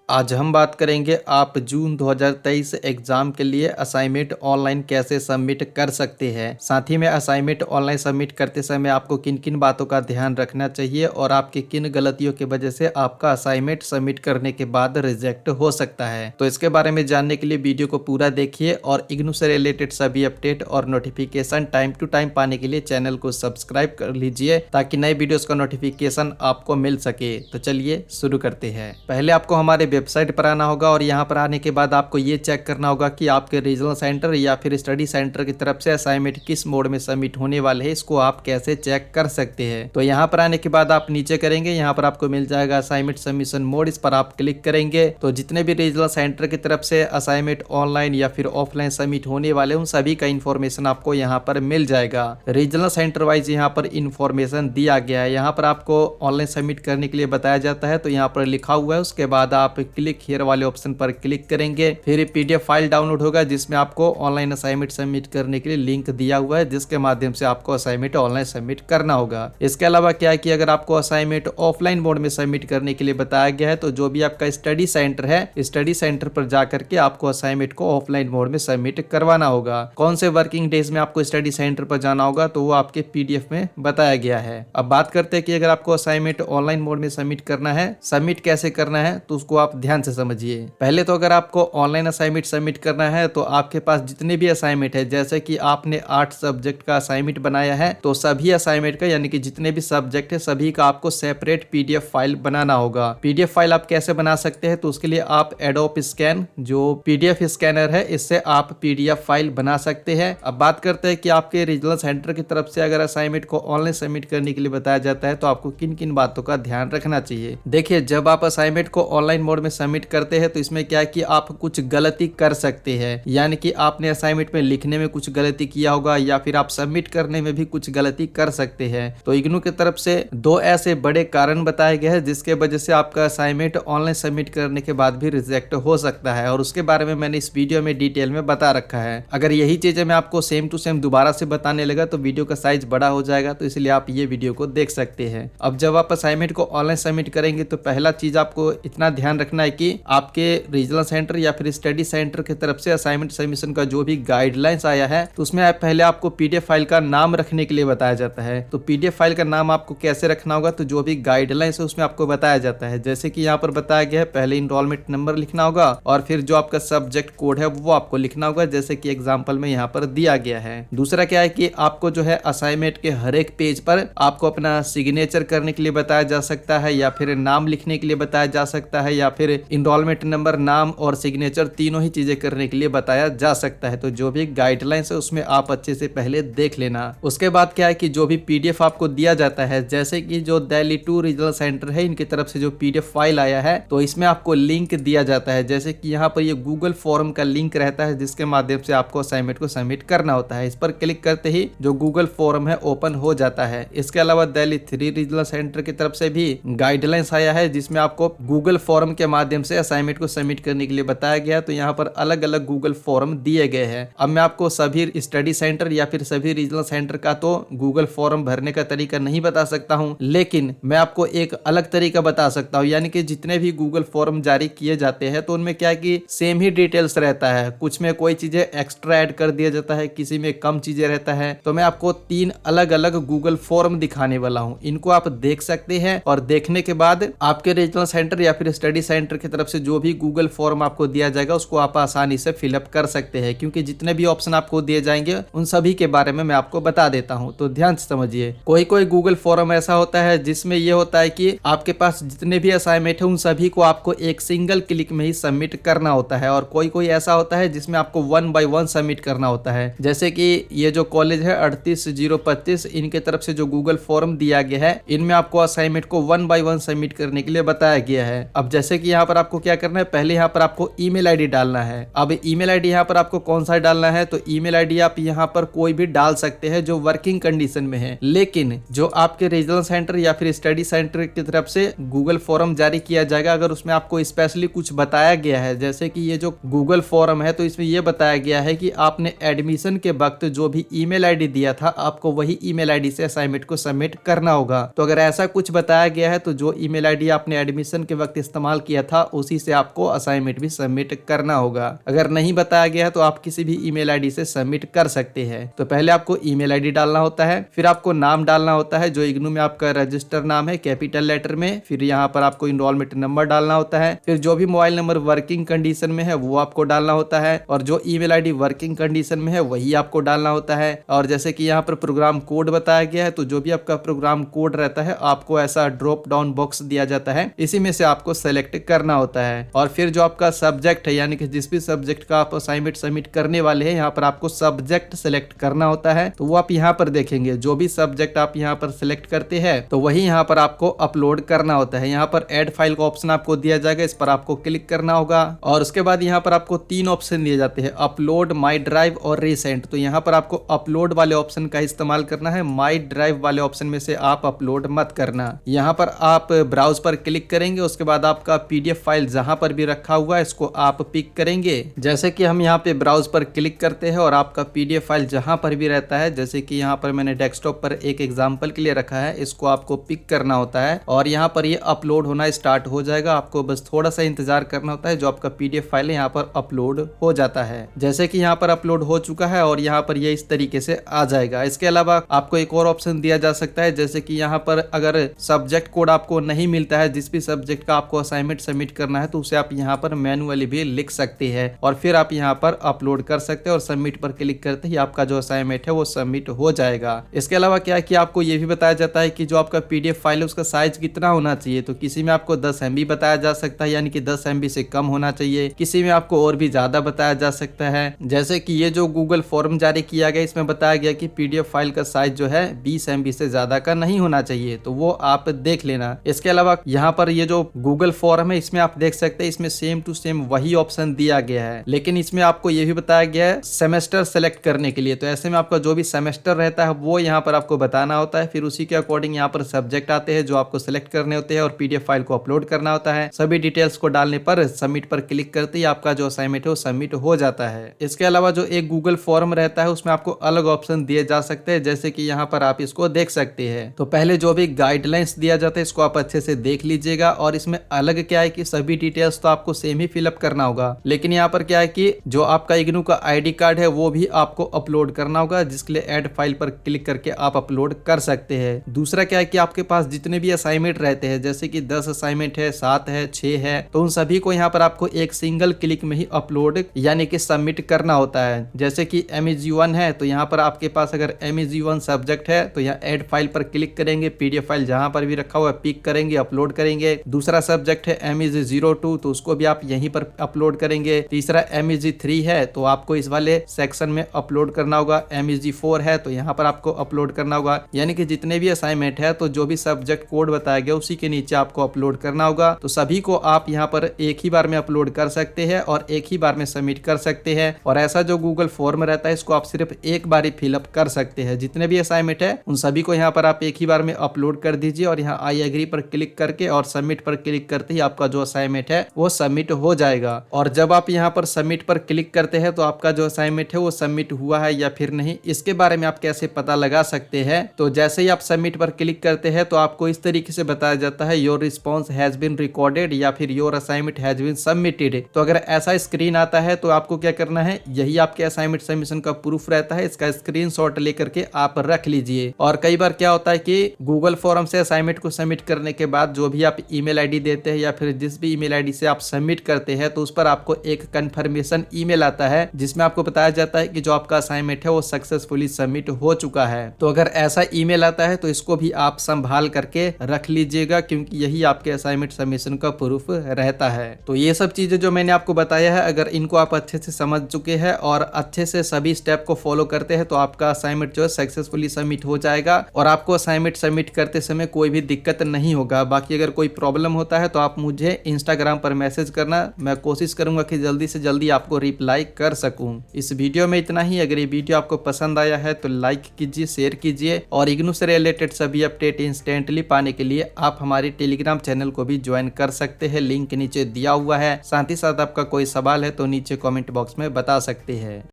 आज हम बात करेंगे आप जून 2023 एग्जाम के लिए असाइनमेंट ऑनलाइन कैसे सबमिट कर सकते हैं। साथ ही में असाइनमेंट ऑनलाइन सबमिट करते समय आपको किन किन बातों का ध्यान रखना चाहिए और आपकी किन गलतियों की वजह से आपका असाइनमेंट सबमिट करने के बाद रिजेक्ट हो सकता है। तो इसके बारे में जानने के लिए वीडियो को पूरा देखिए और इग्नू से रिलेटेड सभी अपडेट और नोटिफिकेशन टाइम टू टाइम पाने के लिए चैनल को सब्सक्राइब कर लीजिए ताकि नए वीडियोस का नोटिफिकेशन आपको मिल सके। तो चलिए शुरू करते हैं। पहले आपको हमारे वेबसाइट पर आना होगा और यहाँ पर आने के बाद आपको ये चेक करना होगा कि आपके रीजनल सेंटर या फिर स्टडी सेंटर की तरफ से असाइनमेंट किस मोड में सबमिट होने वाले हैं। इसको आप कैसे चेक कर सकते हैं। तो यहाँ पर आने के बाद आप नीचे करेंगे, यहाँ पर आपको मिल जाएगा असाइनमेंट सबमिशन मोड। इस पर आप क्लिक करेंगे तो जितने भी रीजनल सेंटर की तरफ से असाइनमेंट ऑनलाइन या फिर ऑफलाइन सबमिट होने वाले उन सभी का इन्फॉर्मेशन आपको यहाँ पर मिल जाएगा। रीजनल सेंटर वाइज यहाँ पर इन्फॉर्मेशन दिया गया है। यहाँ पर आपको ऑनलाइन सबमिट करने के लिए बताया जाता है, तो यहाँ पर लिखा हुआ है। उसके बाद आप क्लिक हियर वाले ऑप्शन पर क्लिक करेंगे, फिर पीडीएफ फाइल डाउनलोड होगा जिसमें आपको ऑनलाइन असाइनमेंट सबमिट करने के लिए लिंक दिया हुआ है, जिसके माध्यम से आपको असाइनमेंट ऑनलाइन सबमिट करना होगा। इसके अलावा क्या है कि अगर आपको असाइनमेंट ऑफलाइन मोड में सबमिट करने के लिए बताया गया है, तो जो भी आपका स्टडी सेंटर है, स्टडी सेंटर पर जाकर के आपको असाइनमेंट को ऑफलाइन मोड में सबमिट करवाना होगा। कौन से वर्किंग डेज में आपको स्टडी सेंटर पर जाना होगा तो वो आपके पीडीएफ में बताया गया है। अब बात करते हैं कि अगर आपको असाइनमेंट ऑनलाइन मोड में सबमिट करना है, सबमिट कैसे करना है, तो उसको आप ध्यान से समझिए। पहले तो अगर आपको ऑनलाइन असाइनमेंट सबमिट करना है तो आपके पास जितने भी असाइनमेंट है, जैसे कि आपने 8 सब्जेक्ट का असाइनमेंट बनाया है, तो सभी असाइनमेंट का यानी कि जितने भी सब्जेक्ट है सभी का आपको सेपरेट पीडीएफ फाइल बनाना होगा। पीडीएफ फाइल आप कैसे बना सकते हैं, तो उसके लिए आप एडोब स्कैन जो पीडीएफ स्कैनर है, इससे आप पीडीएफ फाइल बना सकते हैं। अब बात करते हैं कि आपके रीजनल सेंटर की तरफ से अगर असाइनमेंट को ऑनलाइन सबमिट करने के लिए बताया जाता है तो आपको किन किन बातों का ध्यान रखना चाहिए। देखिए, जब आप असाइनमेंट को ऑनलाइन मोड में सबमिट करते हैं तो इसमें क्या है कि आप कुछ गलती कर सकते हैं, यानी कि आपने असाइनमेंट में लिखने में कुछ गलती किया होगा या फिर आप सबमिट करने में भी कुछ गलती कर सकते हैं। तो इग्नू की तरफ से 2 ऐसे बड़े कारण बताए गए हैं जिसके वजह से आपका असाइनमेंट ऑनलाइन सबमिट करने के बाद भी रिजेक्ट हो सकता है, और उसके बारे में मैंने इस वीडियो में डिटेल में बता रखा है। अगर यही चीजें मैं आपको सेम टू सेम दोबारा से बताने लगा तो वीडियो का साइज बड़ा हो जाएगा, तो इसलिए आप ये वीडियो को देख सकते हैं। अब जब आप असाइनमेंट को ऑनलाइन सबमिट करेंगे तो पहला चीज आपको इतना ध्यान रखना है कि आपके रीजनल सेंटर या फिर स्टडी सेंटर की तरफ से असाइनमेंट सबमिशन का जो भी गाइडलाइंस आया है, तो उसमें पहले आपको पीडीएफ फाइल का नाम रखने के लिए बताया जाता है। तो पीडीएफ फाइल का नाम आपको कैसे रखना होगा, तो जो भी गाइडलाइंस है उसमें आपको बताया जाता है। जैसे कि यहाँ पर बताया गया है, पहले इनरोलमेंट नंबर लिखना होगा और फिर जो आपका सब्जेक्ट कोड है वो आपको लिखना होगा, जैसे कि एग्जाम्पल में यहाँ पर दिया गया है। दूसरा क्या है कि आपको जो है असाइनमेंट के हर एक पेज पर आपको अपना सिग्नेचर करने के लिए बताया जा सकता है, या फिर नाम लिखने के लिए बताया जा सकता है, या फिर इनरोलमेंट नंबर, नाम और सिग्नेचर तीनों ही चीजें करने के लिए बताया जा सकता है। तो जो भी गाइडलाइंस है उसमें आप अच्छे से पहले देख लेना। उसके बाद क्या है कि जो भी पीडीएफ आपको दिया जाता है, जैसे कि जो दिल्ली 2 रीजनल सेंटर है, इनकी तरफ से जो पीडीएफ फाइल आया है तो इसमें आपको लिंक दिया जाता है। जैसे कि यहाँ पर ये गूगल फॉर्म का लिंक रहता है जिसके माध्यम से आपको असाइनमेंट को सबमिट करना होता है। इस पर क्लिक करते ही जो गूगल फॉर्म है ओपन हो जाता है। इसके अलावा दिल्ली 3 रीजनल सेंटर की तरफ से भी गाइडलाइंस आया है जिसमें आपको गूगल फॉर्म के माध्यम से असाइनमेंट को सबमिट करने के लिए बताया गया। तो यहाँ पर अलग अलग गूगल फॉर्म दिए गए हैं। अब मैं आपको सभी स्टडी सेंटर या फिर सभी रीजनल सेंटर का तो गूगल फॉर्म भरने का तरीका नहीं बता सकता हूँ, लेकिन मैं आपको एक अलग तरीका बता सकता हूँ। यानी कि जितने भी गूगल फॉर्म जारी किए जाते हैं तो उनमें क्या है कि सेम ही डिटेल्स रहता है, कुछ में कोई चीजें एक्स्ट्रा ऐड कर दिया जाता है, किसी में कम चीजें रहता है। तो मैं आपको 3 अलग अलग गूगल फॉर्म दिखाने वाला हूँ, इनको आप देख सकते हैं और देखने के बाद आपके रीजनल सेंटर या फिर स्टडी सेंटर की तरफ से जो भी गूगल फॉर्म आपको दिया जाएगा उसको आप आसानी से फिलअप कर सकते हैं, क्योंकि जितने भी ऑप्शन आपको दिए जाएंगे उन सभी के बारे में मैं आपको बता देता हूं। तो ध्यान से समझिए। कोई कोई गूगल फॉर्म ऐसा होता है जिसमें यह होता है कि आपके पास जितने भी असाइनमेंट है उन सभी को आपको एक सिंगल क्लिक में ही सबमिट करना होता है, और कोई कोई ऐसा होता है जिसमें आपको 1 बाय 1 सबमिट करना होता है। जैसे कि ये जो कॉलेज है 38025, इनके तरफ से जो गूगल फॉर्म दिया गया है, इनमें आपको असाइनमेंट को 1 बाय 1 सबमिट करने के लिए बताया गया है। अब जैसे कि यहाँ पर आपको क्या करना है, पहले यहाँ पर आपको ईमेल आईडी डालना है। अब ईमेल आईडी यहाँ पर आपको कौन सा डालना है, तो ईमेल आईडी आप यहाँ पर कोई भी डाल सकते हैं जो वर्किंग कंडीशन में है, लेकिन जो आपके रीजनल सेंटर या फिर स्टडी सेंटर की तरफ से गूगल फॉर्म जारी किया जाएगा, अगर उसमें आपको स्पेशली कुछ बताया गया है, जैसे कि ये जो गूगल फॉर्म है तो इसमें यह बताया गया है कि आपने एडमिशन के वक्त जो भी ईमेल आईडी दिया था आपको वही ईमेल आईडी से असाइनमेंट को सबमिट करना होगा। तो अगर ऐसा कुछ बताया गया है तो जो ईमेल आईडी आपने एडमिशन के वक्त इस्तेमाल किया किया था उसी से आपको असाइनमेंट भी सबमिट करना होगा। अगर नहीं बताया गया है तो आप किसी भी ईमेल आईडी से सबमिट कर सकते हैं। तो पहले आपको ईमेल आईडी डालना होता है, फिर आपको नाम डालना होता है जो इग्नू में आपका रजिस्टर नाम है कैपिटल लेटर में, फिर यहाँ पर आपको इनरोलमेंट नंबर डालना होता है, फिर जो भी मोबाइल नंबर वर्किंग कंडीशन में है वो आपको डालना होता है और जो ईमेल आईडी वर्किंग कंडीशन में है वही आपको डालना होता है। और जैसे कि यहाँ पर प्रोग्राम कोड बताया गया है तो जो भी आपका प्रोग्राम कोड रहता है आपको ऐसा ड्रॉप डाउन बॉक्स दिया जाता है, इसी में से आपको सेलेक्ट करना होता है। और फिर जो आपका सब्जेक्ट है यानी कि जिस भी सब्जेक्ट का आप असाइनमेंट सबमिट करने वाले हैं यहाँ पर आपको सब्जेक्ट सेलेक्ट करना होता है। तो वो आप यहाँ पर देखेंगे जो भी सब्जेक्ट आप यहाँ पर सिलेक्ट करते हैं तो वही यहाँ पर आपको अपलोड करना होता है। यहाँ पर ऐड फाइल का ऑप्शन आपको दिया जाएगा, इस पर आपको क्लिक करना होगा और उसके बाद यहाँ पर आपको 3 ऑप्शन दिए जाते हैं, अपलोड, माई ड्राइव और रिसेंट। तो यहाँ पर आपको अपलोड वाले ऑप्शन का इस्तेमाल करना है, माई ड्राइव वाले ऑप्शन में से आप अपलोड मत करना। यहाँ पर आप ब्राउज पर क्लिक करेंगे, उसके बाद आपका पीडीएफ फाइल जहां पर भी रखा हुआ है इसको आप पिक करेंगे। जैसे कि हम यहाँ पे ब्राउज पर क्लिक करते हैं और आपका पीडीएफ फाइल जहां पर भी रहता है, जैसे कि यहाँ पर मैंने डेस्कटॉप पर एक एग्जांपल के लिए रखा है, इसको आपको पिक करना होता है और यहाँ पर ये अपलोड होना स्टार्ट हो जाएगा। आपको बस थोड़ा सा इंतजार करना होता है, जो आपका पीडीएफ फाइल है यहाँ पर अपलोड हो जाता है। जैसे कि यहाँ पर अपलोड हो चुका है और यहाँ पर ये इस तरीके से आ जाएगा। इसके अलावा आपको एक और ऑप्शन दिया जा सकता है, जैसे कि यहाँ पर अगर सब्जेक्ट कोड आपको नहीं मिलता है, जिस भी सब्जेक्ट का आपको असाइनमेंट सबमिट करना है तो उसे आप यहाँ पर मैनुअली भी लिख सकते हैं और फिर आप यहाँ पर अपलोड कर सकते हैं और सबमिट पर क्लिक करते ही आपका जो असाइनमेंट है वो सबमिट हो जाएगा। इसके अलावा क्या है कि आपको ये भी बताया जाता है कि जो आपका पीडीएफ फाइल है उसका साइज कितना होना चाहिए। तो किसी में आपको 10 MB बताया जा सकता है, यानी कि 10 MB से कम होना चाहिए, किसी में आपको और भी ज्यादा बताया जा सकता है। जैसे कि ये जो गूगल फॉर्म जारी किया गया इसमें बताया गया कि पीडीएफ फाइल का साइज जो है 20 MB से ज्यादा का नहीं होना चाहिए, तो वो आप देख लेना। इसके अलावा यहाँ पर ये जो गूगल फॉर्म है इसमें आप देख सकते हैं इसमें सेम टू सेम वही ऑप्शन दिया गया है, लेकिन इसमें आपको ये भी बताया गया है सेमेस्टर सेलेक्ट करने के लिए। तो ऐसे में आपका जो भी सेमेस्टर रहता है वो यहाँ पर आपको बताना होता है, फिर उसी के अकॉर्डिंग यहाँ पर सब्जेक्ट आते हैं जो आपको सिलेक्ट करने होते हैं और पीडीएफ फाइल को अपलोड करना होता है। सभी डिटेल्स को डालने पर सबमिट पर क्लिक करते ही आपका जो असाइनमेंट है वो सबमिट हो जाता है। इसके अलावा जो एक गूगल फॉर्म रहता है उसमें आपको अलग ऑप्शन दिए जा सकते हैं, जैसे कि यहाँ पर आप इसको देख सकते हैं। तो पहले जो भी गाइडलाइंस दिया जाता है इसको आप अच्छे से देख लीजिएगा और इसमें अलग क्या है कि सभी डिटेल्स तो आपको सेम ही फिलअप करना होगा, लेकिन यहाँ पर क्या है कि जो आपका इग्नू का आईडी कार्ड है वो भी आपको अपलोड करना होगा, जिसके लिए ऐड फाइल पर क्लिक करके आप अपलोड कर सकते हैं। दूसरा क्या है कि आपके पास जितने भी असाइनमेंट रहते हैं, जैसे कि 10 असाइनमेंट है, 7 है, 6 है, तो उन सभी को यहाँ पर आपको एक सिंगल क्लिक में ही अपलोड यानी कि सबमिट करना होता है। जैसे कि MEG1 है तो यहाँ पर आपके पास अगर MEG1 सब्जेक्ट है तो यहाँ ऐड फाइल पर क्लिक करेंगे, पीडीएफ फाइल जहां पर भी रखा हुआ है पिक करेंगे, अपलोड करेंगे। दूसरा सब्जेक्ट है MEG02 तो उसको भी आप यहीं पर अपलोड करेंगे। तीसरा MEG3 है तो आपको इस वाले सेक्शन में अपलोड करना होगा। MEG4 है तो यहाँ पर आपको अपलोड करना होगा, यानी कि जितने भी असाइनमेंट है तो जो भी सब्जेक्ट कोड बताया गया उसी के नीचे आपको अपलोड करना होगा। तो सभी को आप यहाँ पर एक ही बार में अपलोड कर सकते हैं और एक ही बार में सबमिट कर सकते हैं। और ऐसा जो गूगल फॉर्म रहता है इसको आप सिर्फ एक बार ही फिलअप कर सकते हैं। जितने भी असाइनमेंट है उन सभी को यहाँ पर आप एक ही बार में अपलोड कर दीजिए और यहाँ आई एग्री पर क्लिक करके और सबमिट पर क्लिक करते ही आपका जो असाइनमेंट है वो सबमिट हो जाएगा। और जब आप यहाँ पर सबमिट पर क्लिक करते हैं तो आपका जो असाइनमेंट है वो सबमिट हुआ है या फिर नहीं, इसके बारे में आप कैसे पता लगा सकते हैं। तो जैसे ही आप सबमिट पर क्लिक करते हैं तो आपको इस तरीके से बताया जाता है your response has been recorded या फिर your assignment has been submitted. तो अगर ऐसा स्क्रीन आता है तो आपको क्या करना है, यही आपके असाइनमेंट सबमिशन का प्रूफ रहता है, इसका स्क्रीनशॉट लेकर के आप रख लीजिए। और कई बार क्या होता है कि गूगल फॉर्म से असाइनमेंट को सबमिट करने के बाद जो भी आप ईमेल आईडी देते हैं या फिर जिस भी ईमेल आईडी से आप सबमिट करते हैं तो उस पर आपको एक कंफर्मेशन ईमेल आता है जिसमें आपको बताया जाता है कि जो आपका असाइनमेंट है वो सक्सेसफुली सबमिट हो चुका है। तो अगर ऐसा ईमेल आता है तो इसको भी आप संभाल करके रख लीजिएगा, क्योंकि यही आपके असाइनमेंट सबमिशन का प्रूफ रहता है। तो ये सब चीजें जो मैंने आपको बताया है, अगर इनको आप अच्छे से समझ चुके हैं और अच्छे से सभी स्टेप को फॉलो करते हैं तो आपका असाइनमेंट जो है सक्सेसफुली सबमिट हो जाएगा और आपको असाइनमेंट सबमिट करते समय कोई भी दिक्कत नहीं होगा। बाकी अगर कोई प्रॉब्लम होता है तो आप मुझे इंस्टाग्राम पर मैसेज करना, मैं कोशिश करूंगा कि जल्दी से जल्दी आपको रिप्लाई कर सकूं। इस वीडियो में इतना ही। अगर ये वीडियो आपको पसंद आया है तो लाइक कीजिए, शेयर कीजिए और इग्नू से रिलेटेड सभी अपडेट इंस्टेंटली पाने के लिए आप हमारे टेलीग्राम चैनल को भी ज्वाइन कर सकते हैं, लिंक नीचे दिया हुआ है। साथ ही साथ आपका कोई सवाल है तो नीचे कमेंट बॉक्स में बता सकते हैं।